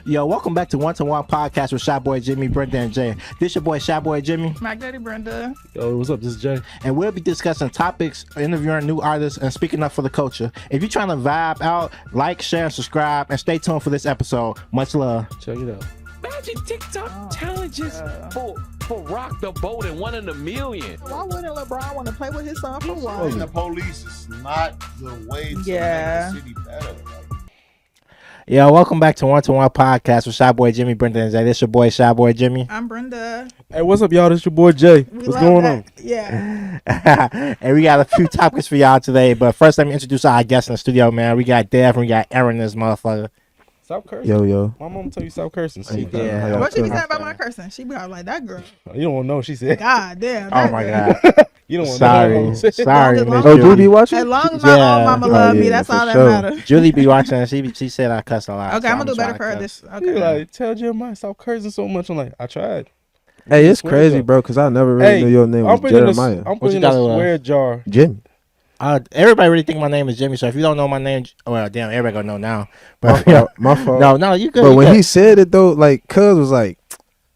Yo, welcome back to One to One Podcast with Shy Boy Jimmy, Brenda, and Jay. This your boy Shy Boy Jimmy. My daddy Brenda. Yo, what's up? This is Jay. And we'll be discussing topics, interviewing new artists, and speaking up for the culture. If you're trying to vibe out, like, share, and subscribe, and stay tuned for this episode. Much love. Check it out. Magic TikTok challenges for Rock the Boat and 1 in a million. Why wouldn't LeBron want to play with his son for one? The police is not the way to make the city better. Yo, welcome back to One Podcast with Shy Boy Jimmy, Brenda, and Jay. This your boy Shy Boy Jimmy. I'm Brenda. Hey, what's up, y'all? This your boy Jay. What's going on? Yeah. And we got a few topics for y'all today. But first, let me introduce our guests in the studio, man. We got Dev and we got Aaron, this motherfucker. Stop cursing. Yo. My mom tell you stop cursing. Yeah. What she be saying about my cursing? She be all like, that girl. You don't want to know what she said. God damn. Oh my God. You don't want Sorry. to know. Sorry, As long Miss as- Oh, Julie. Judy watching? As long as my own mama love me, that's for all that sure. matters. Julie be watching and she said I cuss a lot. Okay, so I'm gonna do better trying for her to this. You Okay. like, tell Jeremiah stop cursing so much. I'm like, I tried. Hey, it's Swear crazy, jar. bro, because I never really knew your name was Jeremiah. I'm What putting you in a got, swear jar. Jimmy. Everybody really think my name is Jimmy, so if you don't know my name, well, damn, everybody gonna know now. My But fault. My fault. no, you good. But you when good. he said it, though, like, Cuz was like,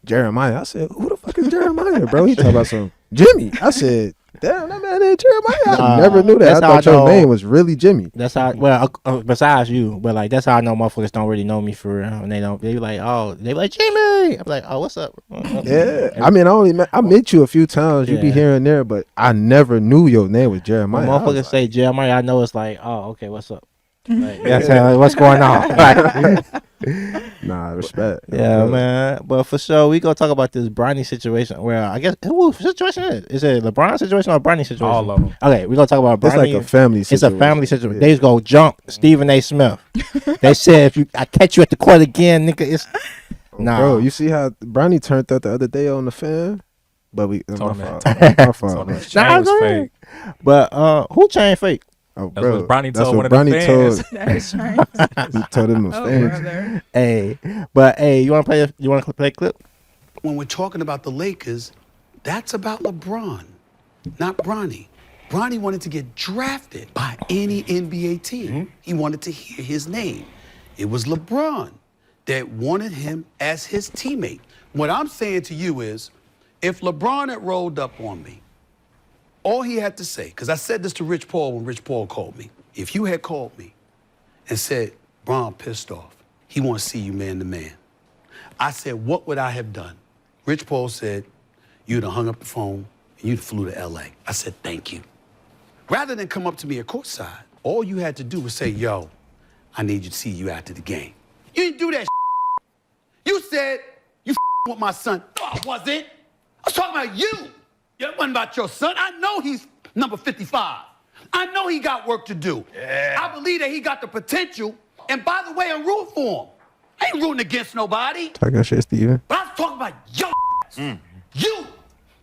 Jeremiah. I said, who the fuck is Jeremiah, bro? He talking about some Jimmy. I said, damn, that man ain't Jeremiah. I never knew that. I that's how thought I your know. name was really Jimmy. That's how. Well, besides you, but like that's how I know motherfuckers don't really know me for real. And they don't. They be like, oh, they be like Jimmy. I'm like, oh, what's up? Yeah. I mean, I met you a few times. You be Yeah. here and there, but I never knew your name was When Jeremiah. I was motherfuckers like, say Jeremiah, I know it's like, oh, okay, what's up? Like, that's how, what's going on? Like, nah, respect. yeah, man. But for sure, we gonna talk about this Bronny situation. Well, I guess who situation is it? LeBron situation or Bronny situation? All of them. Okay, we gonna talk about It's Bronny. like a family situation. It's a family situation. They just go jump Stephen A. Smith. They said if I catch you at the court again, nigga, it's nah. Bro, you see how Bronny turned up the other day on the fan? But my Told him fault. that. My So fault. the man. chain Nah, was go fake. ahead. But who chain fake? Oh, That's bro, what Bronny that's told what one of the Bronny fans. told. That is strange. He told him those Oh, fans. brother. Hey, you want to play a clip? When we're talking about the Lakers, that's about LeBron, not Bronny. Bronny wanted to get drafted by any NBA team. He wanted to hear his name. It was LeBron that wanted him as his teammate. What I'm saying to you is, if LeBron had rolled up on me, all he had to say, because I said this to Rich Paul when Rich Paul called me, if you had called me and said, Bron pissed off, he wants to see you man to man. I said, what would I have done? Rich Paul said, you'd have hung up the phone and you'd flew to LA. I said, thank you. Rather than come up to me at courtside, all you had to do was say, yo, I need you to see you after the game. You didn't do that. You said, you with my son. No, I wasn't. I was talking about you. It wasn't about your son. I know he's number 55. I know he got work to do. Yeah. I believe that he got the potential. And by the way, I'm rooting for him. I ain't rooting against nobody. Talking shit, Steven. But I was talking about your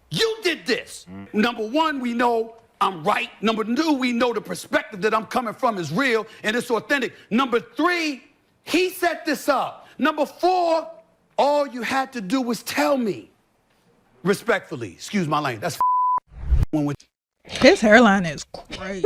You did this. Number one, we know I'm right. Number two, we know the perspective that I'm coming from is real and it's authentic. Number three, he set this up. Number four, all you had to do was tell me. Respectfully, excuse my language. That's when we His hairline is crazy.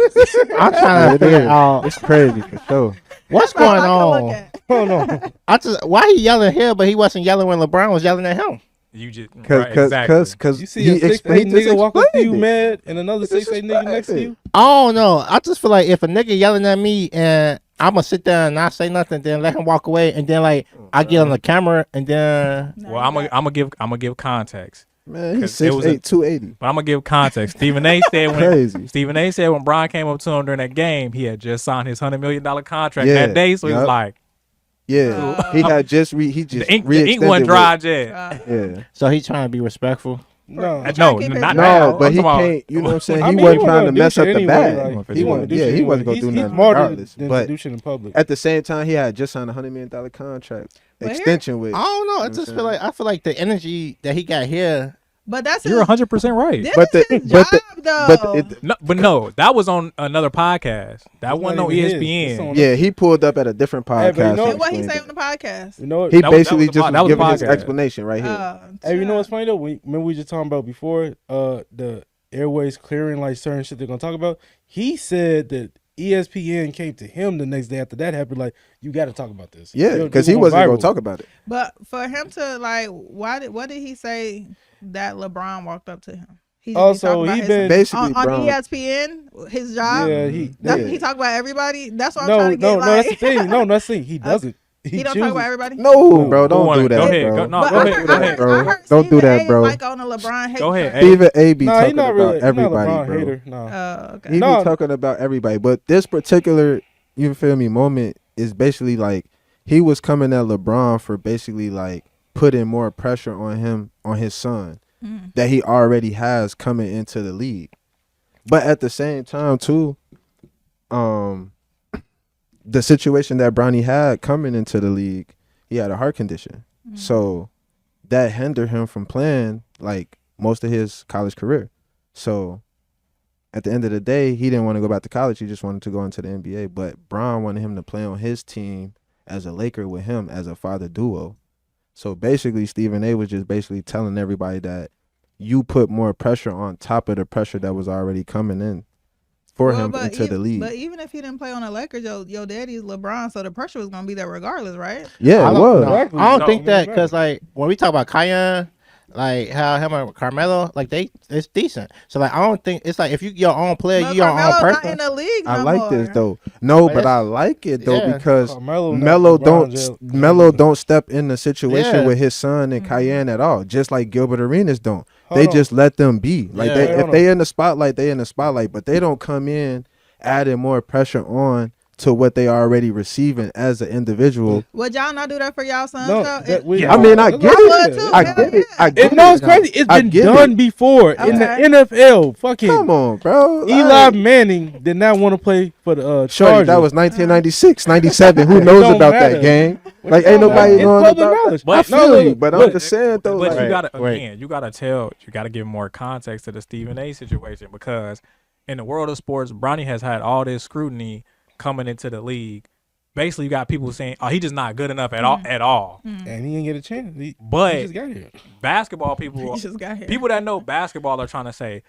I'm trying to figure out It's crazy for sure. what's That's all going I can look on. at. Oh, no. Why he yelling here, but he wasn't yelling when LeBron was yelling at him. You just Cause You see he a 6'8" explained nigga walk up to you it. mad and another This 6'8" is nigga next to crazy. you? I don't know. I just feel like if a nigga yelling at me and I'm gonna sit there and not say nothing, then let him walk away, and then like I get on the camera and then Well, I'm gonna give context, Man, he's 'Cause it was 6'8", 280. but I'm gonna give context. Stephen A. said Crazy. Stephen A. said when Brian came up to him during that game, he had just signed his $100 million contract Yeah, that day, so he was yup. like, Yeah, he had just the ink re-extended wasn't dry yet. Yeah. so he's trying to be respectful. No. Trying No, to keep it not real. now. No, but I'm he talking about- can't. You know what I'm saying? I He mean, wasn't he trying to wasn't mess up do the shit bag. anyway, like, He wasn't. Yeah, he wasn't gonna do He's nothing smarter regardless. than to But do shit in public. at the same time, he had just signed a $100 million contract But here- extension with. I don't know. I what just I'm feel like the energy that he got here. But that's his, You're 100% right. this But is the- his but job, the- though. but No, that was on another podcast. That It's wasn't not on even his. ESPN. It's on- Yeah, he pulled up at a different Hey, but you podcast. know- And what he explained say it. on the podcast? You know what? He That was basically the just that was the giving his podcast. explanation right here. Hey, you know what's funny though? Remember we just talking about before the airways clearing like certain shit they're gonna talk about. He said that ESPN came to him the next day after that happened. Like, you got to talk about this. Yeah, because he wasn't going to talk about it. But for him to like, what did he say that LeBron walked up to him? He just be talking about been basically on ESPN, his job. Yeah, he talk about everybody. That's what I'm no, trying to get. no, that's the thing. No, that's the thing. He doesn't. He don't talk about everybody. No, bro, don't do that, Go ahead. bro. Go ahead, bro. Don't do that, bro. Like on a LeBron hate. Go ahead. Stephen A. be Nah, talking he not about really, everybody, he not a LeBron bro. hater. Nah. Okay. He be talking about everybody, but this particular, you feel me, moment is basically like he was coming at LeBron for basically like putting more pressure on him, on his son, that he already has coming into the league. But at the same time, too, the situation that Bronny had coming into the league, he had a heart condition. So that hindered him from playing like most of his college career. So at the end of the day, he didn't want to go back to college. He just wanted to go into the NBA. But Bron wanted him to play on his team as a Laker with him as a father duo. So basically, Stephen A. was just basically telling everybody that you put more pressure on top of the pressure that was already coming in for him into the league. But even if he didn't play on the Lakers, your daddy's LeBron, so the pressure was gonna be there regardless, right? Yeah, it was. Exactly. I don't think that because like when we talk about Cayenne, like how him and Carmelo, like it's decent. So like I don't think it's like if you your own player, But you your own Carmelo's not person. in the league. I no like more. this though. No, But but I like it though because Carmelo not Melo LeBron don't don't step in the situation Yeah. with his son and Cayenne at all. Just like Gilbert Arenas don't. Hold They on. just let them be. Like Yeah. they Hold if on. they in the spotlight, they in the spotlight. But they don't come in adding more pressure on to what they already receiving as an individual. Would y'all not do that for y'all sons? No, though? that we- I mean, I that's get what I would it. too. I Hell get it. yeah. I get No, it. it's crazy. It's I been get done it. before in the Okay. NFL. Fucking Come on, bro. Eli Manning did not want to play for the Shorty, Chargers. that was 1996, 97. Who It knows don't about matter. that game? What Like, you ain't talking nobody about? knowing It's public about knowledge. that. I No, feel look, you, but I'm look, just saying though. But like, you gotta Right. again, you gotta give more context to the Stephen A. situation because in the world of sports, Bronny has had all this scrutiny coming into the league. Basically, you got people saying, "Oh, he just not good enough at all." and he didn't get a chance. He But just got here. basketball people, He just got here. people that know basketball are trying to say,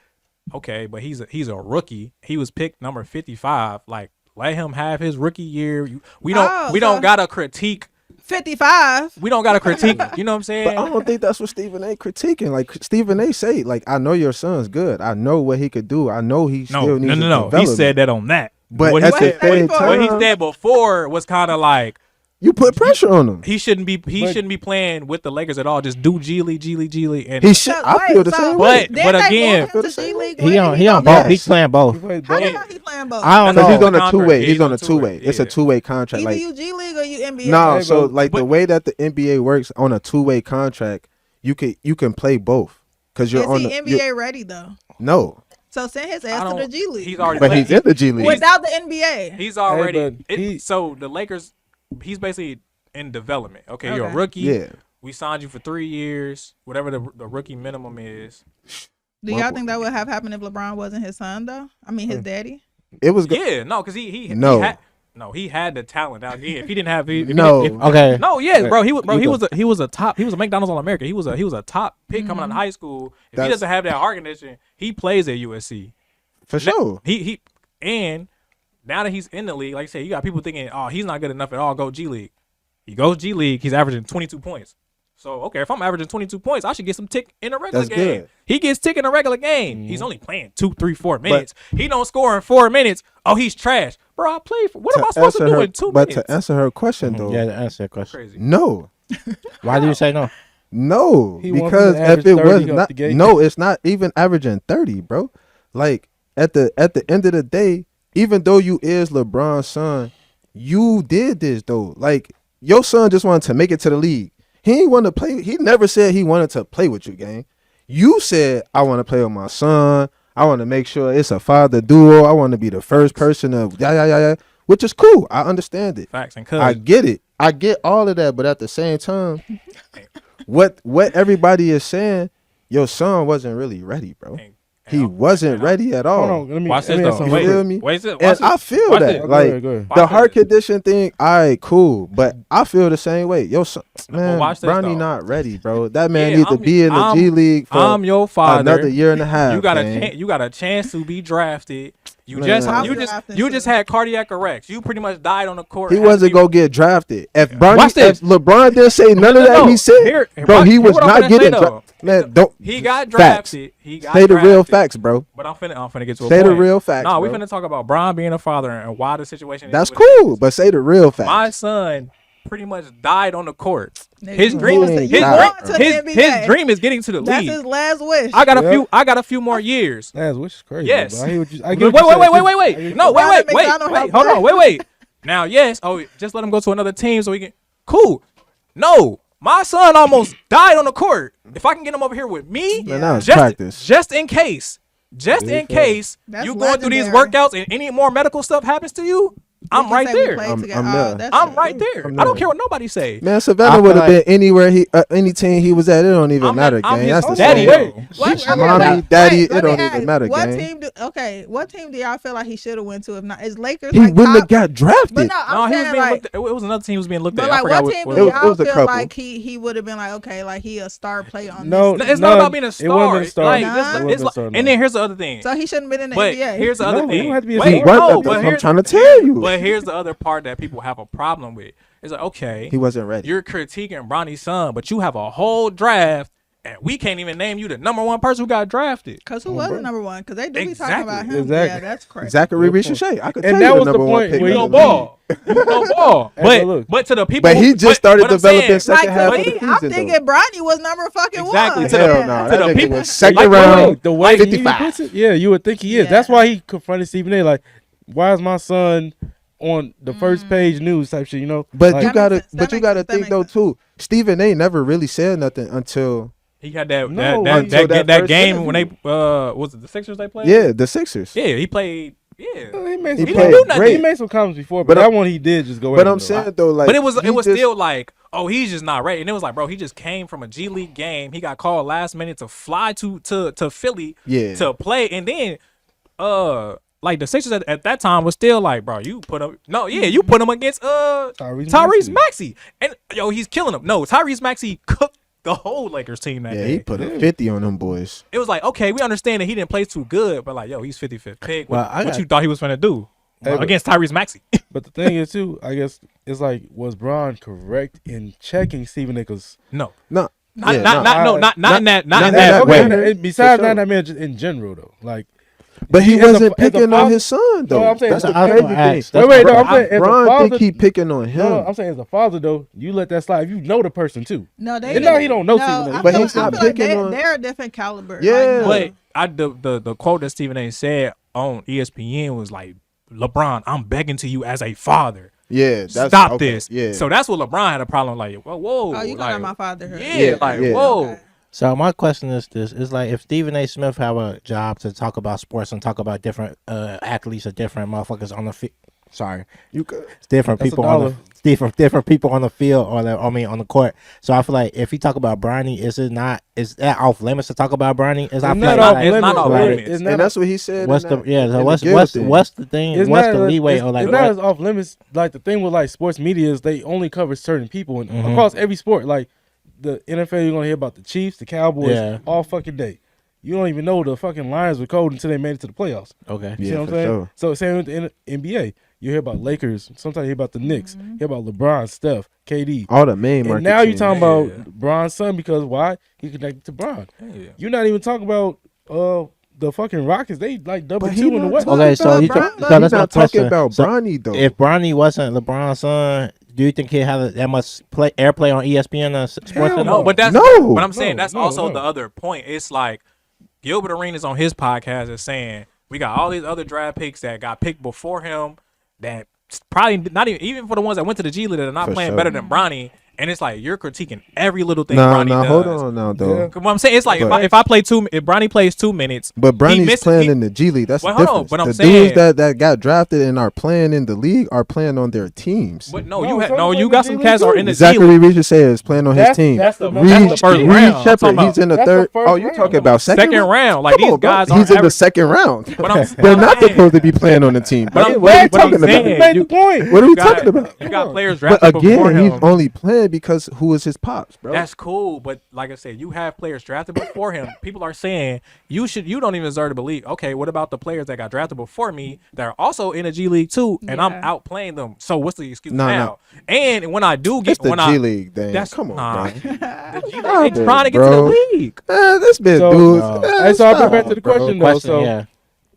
"Okay, but he's a rookie. He was picked number 55. Like, let him have his rookie year. We don't gotta critique. 55. We don't gotta critique. You know what I'm saying? but I don't think that's what Stephen A. critiquing. Like Stephen A. say, like, I know your son's good. I know what he could do. I know he still needs to no. He develop. said that on that. But what at he the same what he time, said before was kind of like you put pressure on him. he shouldn't be playing with the Lakers at all. Just do G League, and He should. I feel the same way. But again, He on both. He's playing both. He played How the both. hell he playing both? I don't Because know. he's on a Contract. two-way. Yeah, He's on a two-way. It's a Yeah. two-way contract. Either Like, you G League or you NBA. no, Hey, so bro, like the but- way that the NBA works on a two-way contract, you can play both because you're Is on he the NBA ready though? no, So send his I ass to don't- the G League. he's already but he's in the G League. Without the NBA. He's already but he- so the Lakers. He's basically in development. Okay, you're a Okay. rookie. Yeah. We signed you for 3 years, whatever the rookie minimum is. Do y'all think that would have happened if LeBron wasn't his son though? I mean his daddy. It was good. Yeah, no, because he No. he had the talent out here. If he didn't have if he No. didn't- if- Okay. No, yes, bro. He was You a McDonald's All American. He was a top pick coming out of high school. If he That's- doesn't have that heart condition, he plays at USC. For sure. He and now that he's in the league, like I said, you got people thinking, oh, he's not good enough at all. Go G League. He goes G League. He's averaging 22 points. So okay, if I'm averaging 22 points, I should get some tick in a regular That's game. good. He gets tick in a regular game. He's only playing 2, 3, 4 minutes. He don't score in 4 minutes. Oh, he's trash, bro. I play for. What am I supposed to do in 2 But minutes? to answer her question though, Yeah, to answer that question. Crazy. no. Why do you say no? No, He wants because him to if it average was 30 off not, the gate. no, it's not even averaging 30, bro. Like at the end of the day, even though you is LeBron's son, you did this though. Like your son just wanted to make it to the league. He ain't want to play. He never said he wanted to play with you, gang. You said I want to play with my son. I want to make sure it's a father duo. I want to be the first person of yeah, which is cool. I understand it. Facts and I cuz. get it. I get all of that, but at the same time, what everybody is saying, your son wasn't really ready, bro. He wasn't ready at all. Hold on, let me Watch let this me ask though. You something. feel me? Wait, watch And this. I feel Watch that. this. Go Like ahead, go ahead. the Watch heart this. condition thing, all right, cool. But I feel the same way. Yo, son, man, watch this, Bronny though. not ready, bro. That man Yeah, need to be in the G League for I'm your father. another year and a half. You got gang. you got a chance to be drafted. You just had cardiac arrest. You pretty much died on the court. He wasn't gonna get drafted. If LeBron didn't say none of that, he said, bro, he was not getting drafted. Man, don't. He got drafted. Say the real facts, bro. But I'm finna get to a point. Say the real facts. No, we finna talk about Bron being a father and why the situation. That's cool, but say the real facts. My son pretty much died on the court. His dream is getting to the league. That's his last wish. I got a few more years. Last wish is crazy. Yes. Wait. No, wait. Hold on. Wait. Now, yes. Oh, just let him go to another team so he can. Cool. No, my son almost died on the court. If I can get him over here with me, just in case you going through these workouts and any more medical stuff happens to you. I'm right there. I'm right there. I don't care what nobody say. Man, Savannah would have been anywhere any team he was at. It don't even matter, gang. That's the daddy. Mommy, daddy. It don't even matter, gang. What team do y'all feel like he should have went to? If not, is Lakers? He wouldn't have got drafted. But no, he was being looked at. It was another team who was being looked at. But like, what team do y'all feel like he would have been like, okay, like he a star player on? No, this it's not about being a star. It wasn't a star. And then here's the other thing. So he shouldn't have been in the NBA. NBA. Here's the other thing. I'm trying to tell you. But here's the other part that people have a problem with. It's like, okay, he wasn't ready. You're critiquing Bronny's son, but you have a whole draft, and we can't even name you the number one person who got drafted. Because who was the number one? Because they do be talking about him. Exactly. Yeah, that's crazy. Zachary Richardson. I could tell and you that the was number the one point pick. You ball. But to the people, but he just started developing second half of the season. I'm thinking Bronny was number fucking one. Hell no. To the people, second round, the way 55. You would think he is. That's why he confronted Stephen A. Like, why is my son on the first page news type shit, you know? But like, you gotta think though too. Stephen A. never really said nothing until he had that game when they was it the Sixers they played? Yeah, the Sixers. Yeah, he played. Yeah, he made some comments before, but that one he did just go. But I'm saying though, like, but it was still like, oh, he's just not ready. And it was like, bro, he just came from a G League game. He got called last minute to fly to Philly to play, and then like the Sixers at that time was still like, bro, you put him against Tyrese Maxey, and yo, he's killing him. No, Tyrese Maxey cooked the whole Lakers team that day. Yeah, he put a 50 on them boys. It was like, okay, we understand that he didn't play too good, but like, yo, he's 55th pick. What you thought he was going to do against Tyrese Maxey? But the thing is, too, I guess it's like, was Bron correct in checking Stephen A. No. Not in that way. Besides not that man, just in general though, like. But he wasn't picking on his son though. No, I'm saying that's the crazy thing. Wait, I'm saying Bron think he picking on him. No, I'm saying as a father though, you let that slide. If you know the person too. No, he don't know Stephen A. But he's not picking on. They're a different caliber. Yeah, but the quote that Stephen A. said on ESPN was like, LeBron, I'm begging to you as a father. Yeah, stop this. Yeah, so that's what LeBron had a problem. Like, whoa, oh, you got my fatherhood. Whoa. Okay. So my question is this: it's like if Stephen A. Smith have a job to talk about sports and talk about different athletes or different motherfuckers on the field. Sorry, you could. Different people on the different people on the field or on the court. So I feel like if he talk about Bronny, is that off limits to talk about Bronny? It's not off limits, and that's what he said. What's the thing? It's what's the leeway? Or like, it's not as off limits. Like the thing with like sports media is they only cover certain people and across every sport. Like the NFL, you're gonna hear about the Chiefs, the Cowboys, all fucking day. You don't even know the fucking Lions were cold until they made it to the playoffs. Okay, you know what I'm saying? Sure. So same with the NBA. You hear about Lakers. Sometimes you hear about the Knicks. You hear about LeBron, Steph, KD. All the main market. And now you're talking about Bron's son because why? He connected to Bron. Yeah. You're not even talking about the fucking Rockets. They like double two in the West. Okay, so he's not talking about Bronny though. If Bronny wasn't LeBron's son, do you think he'd have that much airplay on ESPN Sports? No, but that's But I'm saying that's also the other point. It's like Gilbert Arenas on his podcast is saying we got all these other draft picks that got picked before him that probably not even for the ones that went to the G League that are not playing better than Bronny. And it's like you're critiquing every little thing Bronny does. Hold on now, though. Yeah. What I'm saying, it's like if Bronny plays 2 minutes, but Bronny's playing in the G League. That's the difference. But I'm the saying, dudes that got drafted and are playing in the league are playing on their teams. But you got some cats are in the Zachary Richardson is playing on his team. That's the first round. Reed Shepard, he's in the third. Oh, you're talking about second round? Like these guys, he's in the second round. They're not supposed to be playing on the team. What are we talking about? You made the point. What are we talking about? You got players drafted before him. But again, he's only playing playing because who is his pops, bro? That's cool, but like I said, you have players drafted before him. People are saying you don't even deserve to believe. Okay, what about the players that got drafted before me that are also in the G League too, and I'm outplaying them? So what's the excuse now? And when I do get it's the G League, then come on, bro. The G League trying to get to the league. This bit, dude. Hey, so I'll go back to the question though. So yeah.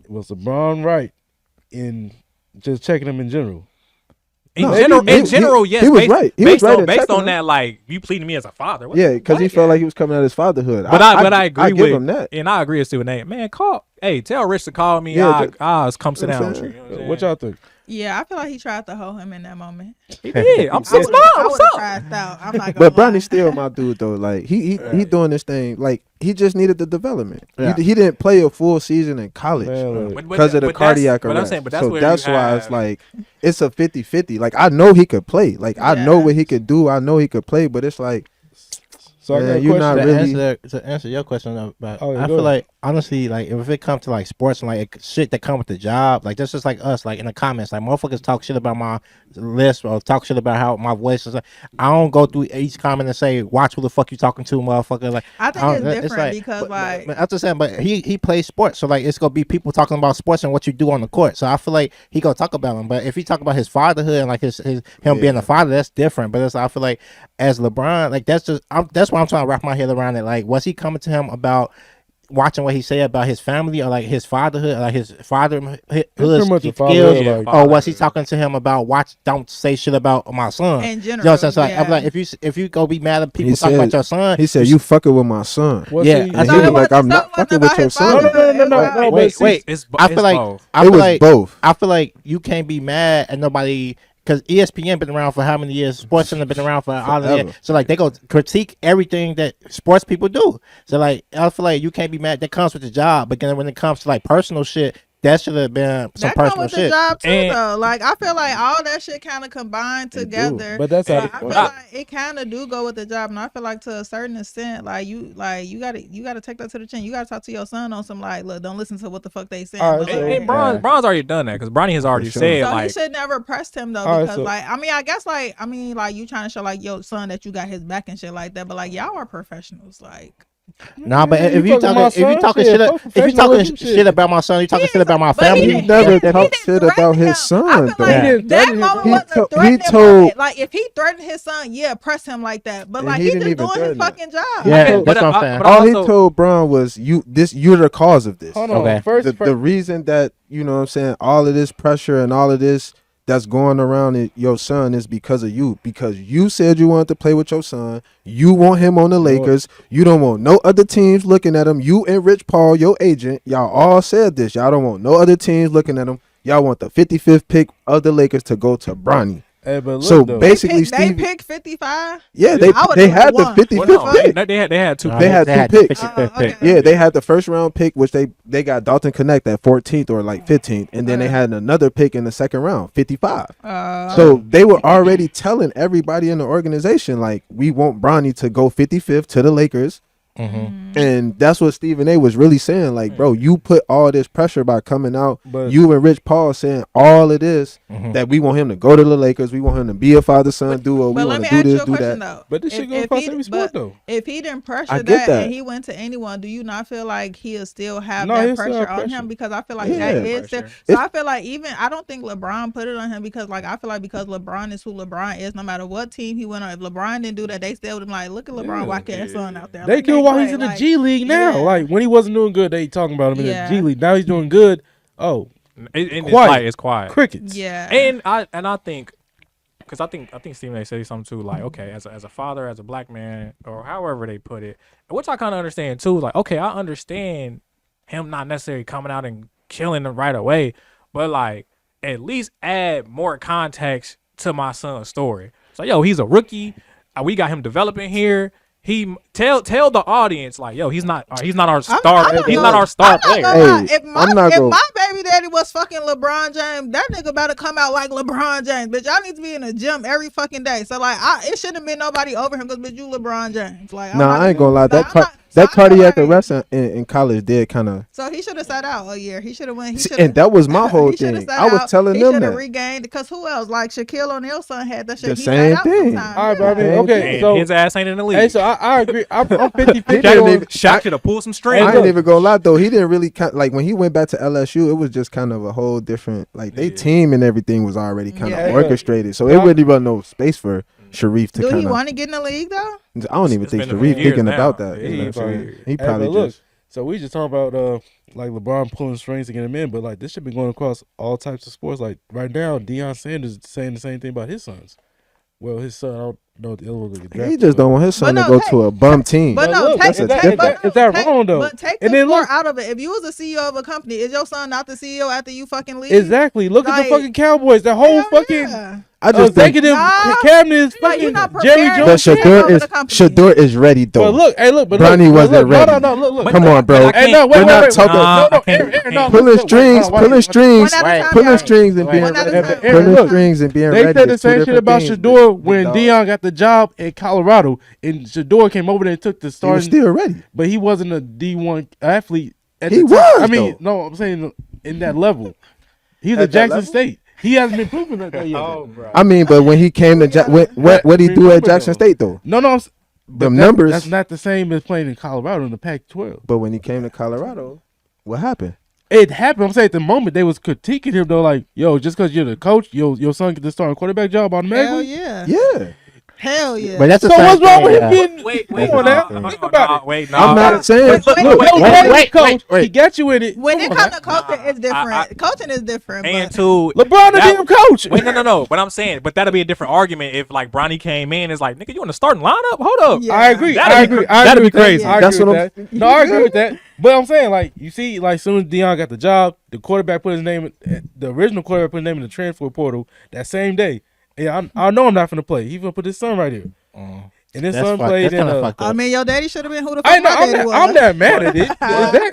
was LeBron right in just checking him in general? In general, yes. He was right. He was right based on that, like you pleading me as a father. Yeah, because he felt like he was coming out of his fatherhood. But I agree I with give him that. And I agree with Stephen A. Man, tell Rich to call me. Yeah, I'll come sit down with you. What y'all think? Yeah, I feel like he tried to hold him in that moment. He did. I'm so I'm not gonna But Bronny's still my dude though. Like he doing this thing. Like he just needed the development. Yeah. He didn't play a full season in college because of the cardiac arrest. That's why it's like it's a 50-50. Like I know he could play. Like I know what he could do. I know he could play. But it's like. So man, you're not really to answer your question about. I feel like honestly, like if it comes to like sports and like shit that come with the job, like that's just like us, like in the comments, like motherfuckers talk shit about my list or talk shit about how my voice is. Like, I don't go through each comment and say, "Watch who the fuck you talking to, motherfucker." Like I think it's different because I'm just saying, but he plays sports, so like it's gonna be people talking about sports and what you do on the court. So I feel like he gonna talk about him, but if he talk about his fatherhood and like him being a father, that's different. But I feel like as LeBron, like that's why I'm trying to wrap my head around it. Like, was he coming to him about watching what he said about his family or like his fatherhood, like his fatherhood skills, or was he talking to him about don't say shit about my son? In general, you know what I'm saying? So I'm like, if you go be mad at people talking about your son, he said you fucking with my son. And he was like, I'm not fucking with your son. No. Wait. I feel like you can't be mad at nobody. Because ESPN been around for how many years? Sports Center been around for all of years. So like they go critique everything that sports people do. So like I feel like you can't be mad. That comes with the job. But then when it comes to like personal shit, that should have been some personal shit. The job too, though. Like I feel like all that shit kind of combined together. But that's how I feel like it kind of do go with the job, and I feel like to a certain extent, like you gotta take that to the chin. You gotta talk to your son on some like, look, don't listen to what the fuck they saying. Right, Bron's already done that because Bronny has already said so like he should never pressed him though because like you trying to show like your son that you got his back and shit like that, but like y'all are professionals, like. Nah, but if you talking shit about my son, you talking shit about my family. He never talked shit about his son. That moment wasn't a threatening. Like if he threatened his son, press him like that. But like he just doing his fucking job. Yeah, that's what I'm saying. All he told Bron was you're the cause of this. Hold on. Okay. The reason that you know what I'm saying all of this pressure and all of this that's going around in your son is because of you. Because you said you wanted to play with your son. You want him on the Lakers. You don't want no other teams looking at him. You and Rich Paul, your agent, y'all all said this. Y'all don't want no other teams looking at him. Y'all want the 55th pick of the Lakers to go to Bronny. Hey, but look, so basically, they picked 55. Yeah, they had the 55th pick. They had two. They had two picks. Yeah, they had the first round pick, which they got Dalton Connect at 14th or like 15th, and then they had another pick in the second round, 55. So they were already telling everybody in the organization like, we want Bronny to go 55th to the Lakers. Mm-hmm. And that's what Stephen A was really saying. Like, bro, you put all this pressure by coming out. But you and Rich Paul saying all of this that we want him to go to the Lakers. We want him to be a father-son duo. We want to do this, do that. Though. But this shit goes across every sport, though. If he didn't pressure that and he went to anyone, do you not feel like he'll still have that pressure on him? Because I feel like that is there. So I feel like I don't think LeBron put it on him because like I feel like because LeBron is who LeBron is, no matter what team he went on, if LeBron didn't do that, they still would be like, look at LeBron walking his son out there. They kill while he's in the G League now. Like when he wasn't doing good, they talking about him in the G League. Now he's doing good. Oh, it's quiet. Crickets. Yeah. And I think, because I think Stephen A said something too. Like, okay, as a father, as a black man, or however they put it, which I kind of understand too. Like, okay, I understand him not necessarily coming out and killing them right away, but like at least add more context to my son's story. So, yo, he's a rookie. We got him developing here. He tell the audience like, yo, he's not our star. He's not our star player. If my baby daddy was fucking LeBron James, that nigga better come out like LeBron James. Bitch, I need to be in the gym every fucking day. So like, it shouldn't have been nobody over him because bitch, you LeBron James. Like, I ain't gonna lie. that cardiac arrest in college did kind of. So he should have sat out a year. He should have went. And that was my whole thing. I was telling them that. He should have regained, because who else? Like Shaquille O'Neal's son had that shit. The same thing. All right, bro. I mean, okay, so his ass ain't in the league. Hey, so I agree. I'm 50-50. Shaq should have pulled some strings. I ain't even gonna lie though. He didn't really like when he went back to LSU. It was just kind of a whole different. Like they team and everything was already kind of orchestrated. So it really wasn't no space for Sharif to. Do he want to get in the league though? I don't even think Sharif thinking about that. He probably just. So we just talking about like LeBron pulling strings to get him in, but like this should be going across all types of sports. Like right now, Deion Sanders is saying the same thing about his sons. Well, his son, I don't know if the other one will get drafted. He just don't want his son to go to a bum team. But no, is that wrong though? But take the sport out of it. If you was the CEO of a company, is your son not the CEO after you fucking leave? Exactly. Look at the fucking Cowboys. The whole fucking. I just executive cabinet is fucking Jerry Jones. But Shador is ready though. But look, Bronny wasn't ready. No, look. Come on, bro. Hey, no, wait. Pulling strings, and being ready. They said the same shit about Shador when Deion got the job in Colorado, and Shador came over there and took the start. He was still ready, but he wasn't a D1 athlete. He was. I mean, no, I'm saying in that level. He's at Jackson State. He hasn't been proven that yet. Bro. I mean, but when he came to what he do at Jackson State though? No, the numbers. That's not the same as playing in Colorado in the Pac-12. But when he came to Colorado, what happened? It happened. I'm saying at the moment they was critiquing him though, like, yo, just because you're the coach, your son get the starting quarterback job automatically. Hell yeah. Yeah. Hell yeah. But that's so what's wrong with him getting? Wait, think about it. Wait, no. I'm not saying. Wait. He got you in it. When it comes to coaching, it's different. Coaching is different. And to LeBron a damn coach. Wait, no. But I'm saying, but that'll be a different argument if like Bronny came in. It's like, nigga, you in the starting lineup? Hold up. Yeah. I agree. That'd be crazy. That's what I'm. No, I agree with that. But I'm saying, like, you see, like, as soon as Deion got the job, the quarterback put his name, the original quarterback put his name in the transfer portal that same day. Yeah, I know I'm not finna play. He's gonna put his son right here. And his son played in I mean, your daddy should have been who the fuck I'm not mad at it.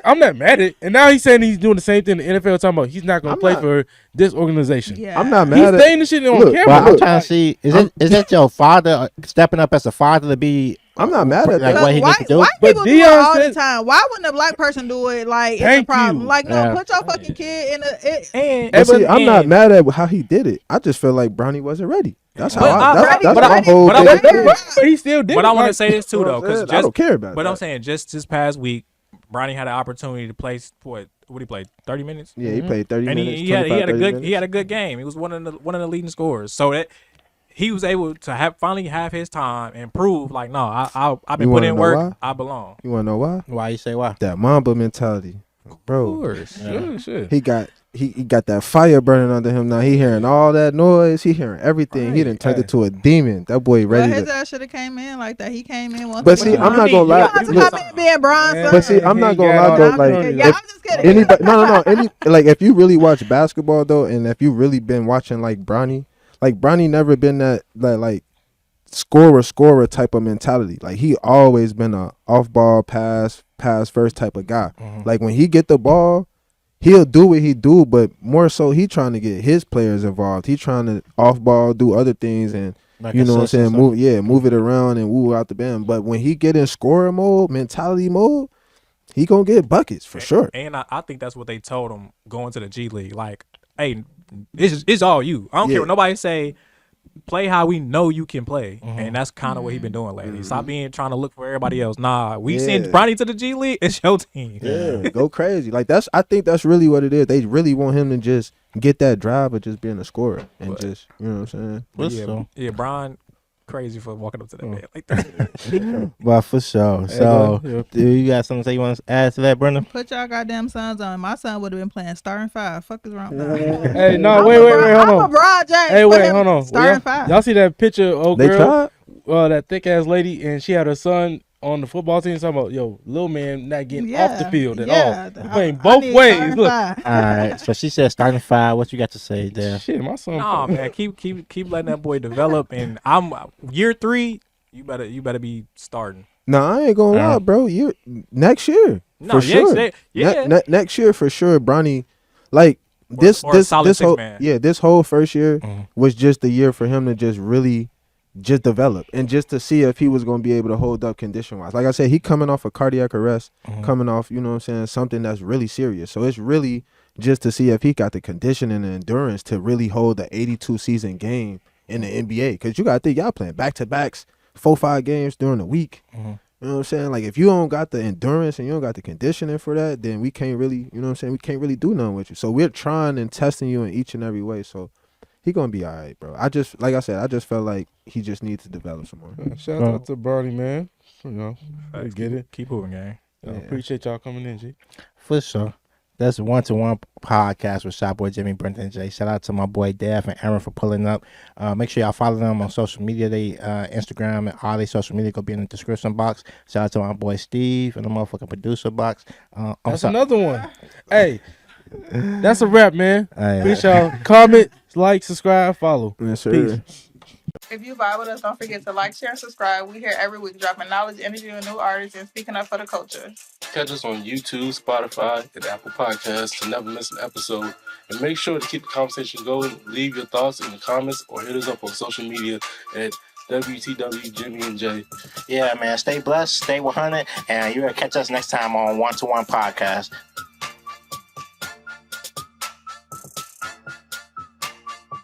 I'm not mad at it. And now he's saying he's doing the same thing in the NFL, talking about he's not gonna play for this organization. Yeah. I'm not mad at it. He's saying this shit on camera. Well, I'm trying to see, is that your father stepping up as a father to be? I'm not mad at that. Like what he needs to do. White people do it all the time. Why wouldn't a black person do it? Like, it's a problem. Like, no, put your fucking kid in a. I'm not mad at how he did it. I just feel like Bronny wasn't ready. That's how that's my whole thing. He still did. But I want to say this too, though, because I don't care about. But I'm saying just this past week, Bronny had an opportunity to play. What did he play? 30 minutes. Yeah, he played 30 minutes. And he had a good game. He was one of the leading scorers. So that. He was able to finally have his time and prove like, no, I've been putting in work. Why? I belong. You want to know why? Why you say why? That Mamba mentality, bro. Of course. Yeah. Shit. He got that fire burning under him now. He hearing all that noise. He hearing everything. Right. He done turned into a demon. That boy ready. His ass should have came in like that. He came in once. But see, I'm not gonna lie. But see, I'm not gonna lie though. Like, I'm just kidding. Anybody, no. Like, if you really watch basketball though, and if you really been watching like Bronny never been that like scorer type of mentality. Like, he always been a off ball pass first type of guy. Like, when he get the ball, he'll do what he do, but more so he trying to get his players involved. He trying to off ball, do other things, and like, you know what I'm saying, move it around and woo out the band. But when he get in scorer mode, mentality mode, he gonna get buckets for sure. And I think that's what they told him going to the G League. Like, hey, it's all you. I don't care what nobody say. Play how we know you can play, and that's kind of what he been doing lately. Stop trying to look for everybody else. Nah, we send Bronny to the G League. It's your team. Yeah, go crazy. Like, I think that's really what it is. They really want him to just get that drive of just being a scorer and just, you know what I'm saying. Yeah, Bron crazy for walking up to that man like that. Well, for sure. So, do you got something you want to add to that, Brendan? Put y'all goddamn sons on. My son would have been playing starting five. Fuck is wrong? Hey, no, wait, hold on. I'm a LeBron James. Hey, wait, hold on. Starting five. Y'all see that picture of old girl? Tried? That thick ass lady, and she had her son on the football team. Talking about, yo, little man not getting off the field at all. He's playing both ways. Look. All right. So she said starting five. What you got to say there? Shit, my son. Nah, man, keep letting that boy develop. And I'm year 3. You better be starting. No, I ain't gonna lie, bro. Next year, for sure. Next year for sure. Bronny, like this whole first year was just the year for him to just really just develop and just to see if he was going to be able to hold up condition wise. Like I said, he coming off a cardiac arrest, coming off, you know what I'm saying, something that's really serious. So it's really just to see if he got the condition and the endurance to really hold the 82 season game in the NBA. Because you got to think y'all playing back-to-backs, 4-5 games during the week. You know what I'm saying? Like, if you don't got the endurance and you don't got the conditioning for that, then we can't really, you know what I'm saying, we can't really do nothing with you. So we're trying and testing you in each and every way. So he gonna be all right, bro. I just, like I said, I just felt like he just needs to develop some more. Shout out to Bronny, man. You know, get it. Keep moving, gang. Appreciate y'all coming in, G. For sure. That's 1-to-1 podcast with Shot Boy Jimmy, Brenton J. Shout out to my boy Dev and Aaron for pulling up. Make sure y'all follow them on social media. They Instagram and all their social media go be in the description box. Shout out to my boy Steve and the motherfucking producer box. That's another one. Hey, that's a wrap, man. Appreciate y'all. Comment, like, subscribe, follow. Yes, sir. Peace. If you vibe with us, don't forget to like, share, and subscribe. We here every week dropping knowledge, interviewing new artists, and speaking up for the culture. Catch us on YouTube, Spotify, and Apple Podcasts to never miss an episode. And make sure to keep the conversation going. Leave your thoughts in the comments or hit us up on social media at WTW Jimmy and Jay. Yeah, man. Stay blessed, stay 100, and you're going to catch us next time on 1-to-1 podcast.